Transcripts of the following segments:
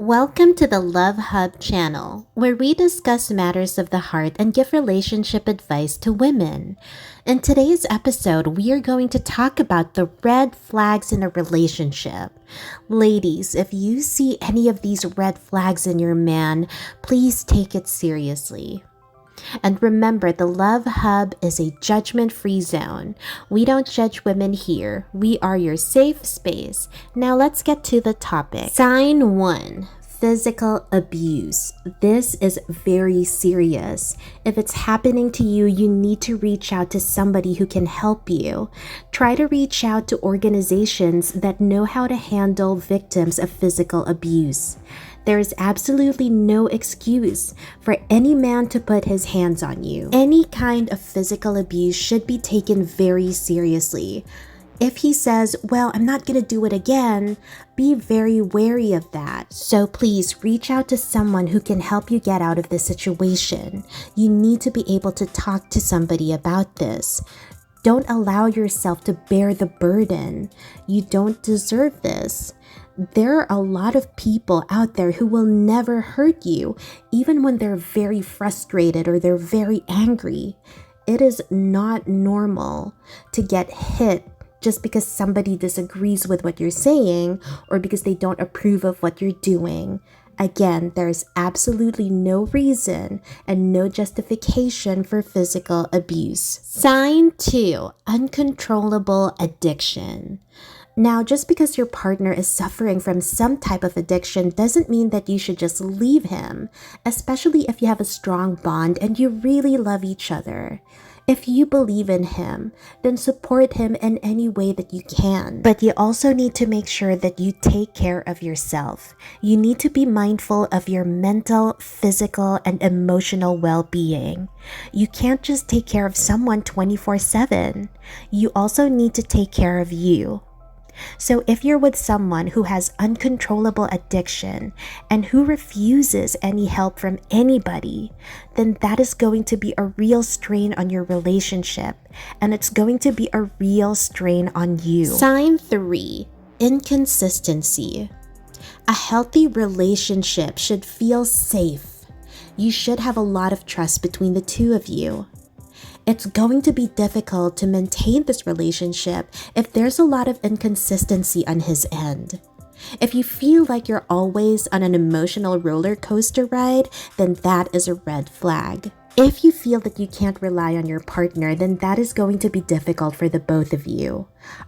Welcome to the Love Hub channel, where we discuss matters of the heart and give relationship advice to women. In today's episode, we are going to talk about the red flags in a relationship. Ladies, if you see any of these red flags in your man, please take it seriously. And remember, the Love Hub is a judgment-free zone. We don't judge women here. We are your safe space. Now let's get to the topic. Sign 1. Physical abuse. This is very serious. If it's happening to you, you need to reach out to somebody who can help you. Try to reach out to organizations that know how to handle victims of physical abuse. There is absolutely no excuse for any man to put his hands on you. Any kind of physical abuse should be taken very seriously. If he says, well, I'm not going to do it again, be very wary of that. So please reach out to someone who can help you get out of this situation. You need to be able to talk to somebody about this. Don't allow yourself to bear the burden. You don't deserve this. There are a lot of people out there who will never hurt you, even when they're very frustrated or they're very angry. It is not normal to get hit just because somebody disagrees with what you're saying or because they don't approve of what you're doing. Again, there's absolutely no reason and no justification for physical abuse. Sign 2. Uncontrollable addiction. Now, just because your partner is suffering from some type of addiction doesn't mean that you should just leave him, especially if you have a strong bond and you really love each other. If you believe in him, then support him in any way that you can. But you also need to make sure that you take care of yourself. You need to be mindful of your mental, physical, and emotional well-being. You can't just take care of someone 24/7. You also need to take care of you. So if you're with someone who has uncontrollable addiction and who refuses any help from anybody, then that is going to be a real strain on your relationship, and it's going to be a real strain on you. Sign 3. Inconsistency. A healthy relationship should feel safe. You should have a lot of trust between the two of you. It's going to be difficult to maintain this relationship if there's a lot of inconsistency on his end. If you feel like you're always on an emotional roller coaster ride, then that is a red flag. If you feel that you can't rely on your partner, then that is going to be difficult for the both of you.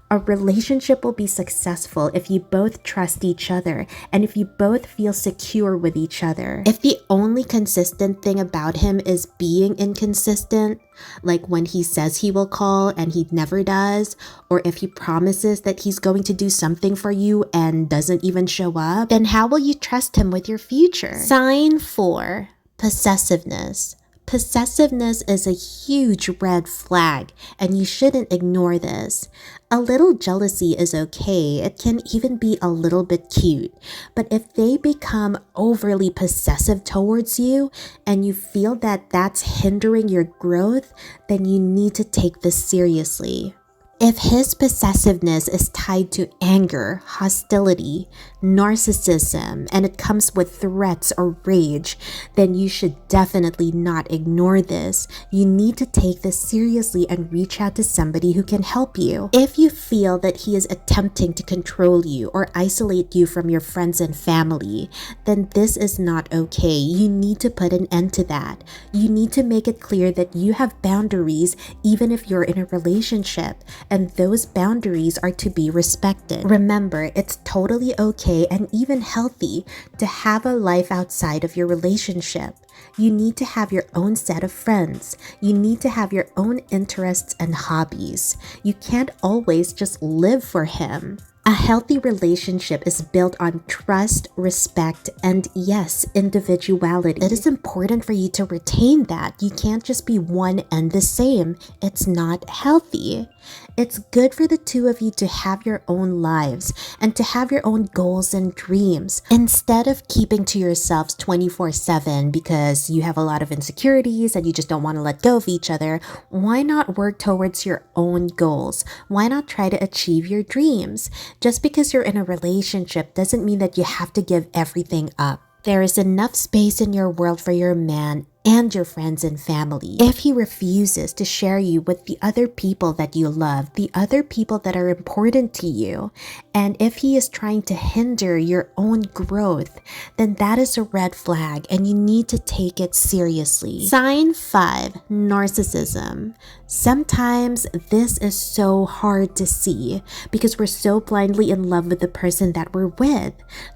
A relationship will be successful if you both trust each other and if you both feel secure with each other. If the only consistent thing about him is being inconsistent, like when he says he will call and he never does, or if he promises that he's going to do something for you and doesn't even show up, then how will you trust him with your future? Sign 4. Possessiveness. Possessiveness is a huge red flag, and you shouldn't ignore this. A little jealousy is okay. It can even be a little bit cute. But if they become overly possessive towards you and you feel that that's hindering your growth, then you need to take this seriously. If his possessiveness is tied to anger, hostility, narcissism, and it comes with threats or rage, then you should definitely not ignore this. You need to take this seriously and reach out to somebody who can help you. If you feel that he is attempting to control you or isolate you from your friends and family, then this is not okay. You need to put an end to that. You need to make it clear that you have boundaries even if you're in a relationship, and those boundaries are to be respected. Remember, it's totally okay and even healthy to have a life outside of your relationship. You need to have your own set of friends. You need to have your own interests and hobbies. You can't always just live for him. A healthy relationship is built on trust, respect, and yes, individuality. It is important for you to retain that. You can't just be one and the same. It's not healthy. It's good for the two of you to have your own lives and to have your own goals and dreams instead of keeping to yourselves 24/7 because you have a lot of insecurities and you just don't want to let go of each other. Why not work towards your own goals? Why not try to achieve your dreams? Just because you're in a relationship doesn't mean that you have to give everything up. There is enough space in your world for your man and your friends and family. If he refuses to share you with the other people that you love, the other people that are important to you, and if he is trying to hinder your own growth, then that is a red flag and you need to take it seriously. Sign 5, narcissism. Sometimes this is so hard to see because we're so blindly in love with the person that we're with.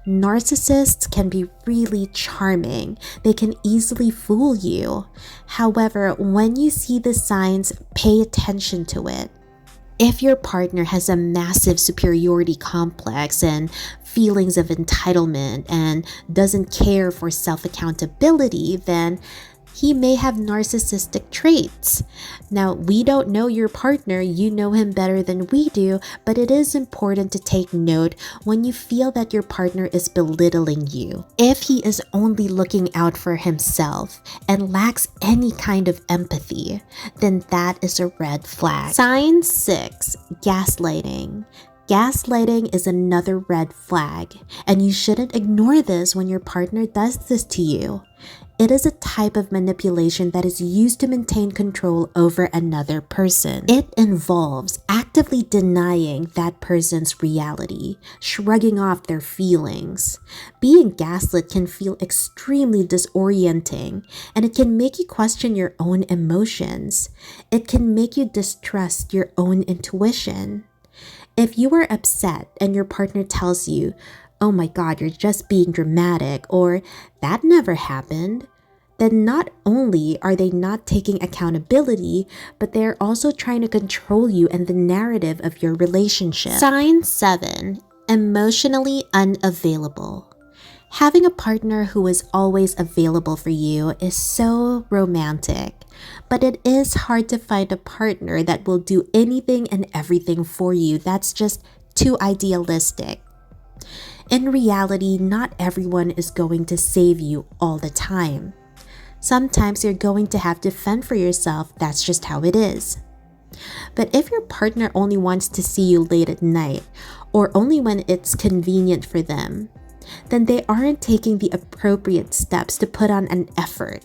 Narcissists can be really charming. They can easily fool you. However, when you see the signs, pay attention to it. If your partner has a massive superiority complex and feelings of entitlement and doesn't care for self-accountability, then he may have narcissistic traits. Now, we don't know your partner, you know him better than we do, but it is important to take note when you feel that your partner is belittling you. If he is only looking out for himself and lacks any kind of empathy, then that is a red flag. Sign 6, gaslighting. Gaslighting is another red flag, and you shouldn't ignore this when your partner does this to you. It is a type of manipulation that is used to maintain control over another person. It involves actively denying that person's reality, shrugging off their feelings. Being gaslit can feel extremely disorienting, and it can make you question your own emotions. It can make you distrust your own intuition. If you are upset and your partner tells you, "Oh my God, you're just being dramatic," or "that never happened," then not only are they not taking accountability, but they're also trying to control you and the narrative of your relationship. Sign 7, emotionally unavailable. Having a partner who is always available for you is so romantic, but it is hard to find a partner that will do anything and everything for you. That's just too idealistic. In reality, not everyone is going to save you all the time. Sometimes you're going to have to fend for yourself. That's just how it is. But if your partner only wants to see you late at night, or only when it's convenient for them, then they aren't taking the appropriate steps to put on an effort.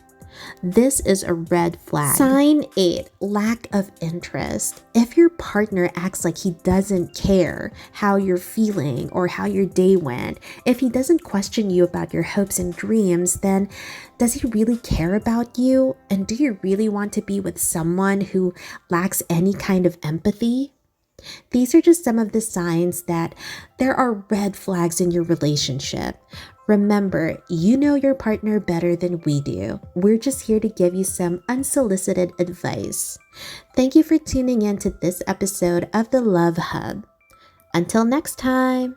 This is a red flag. Sign 8, lack of interest. If your partner acts like he doesn't care how you're feeling or how your day went, if he doesn't question you about your hopes and dreams, then does he really care about you? And do you really want to be with someone who lacks any kind of empathy? These are just some of the signs that there are red flags in your relationship. Remember, you know your partner better than we do. We're just here to give you some unsolicited advice. Thank you for tuning in to this episode of the Love Hub. Until next time.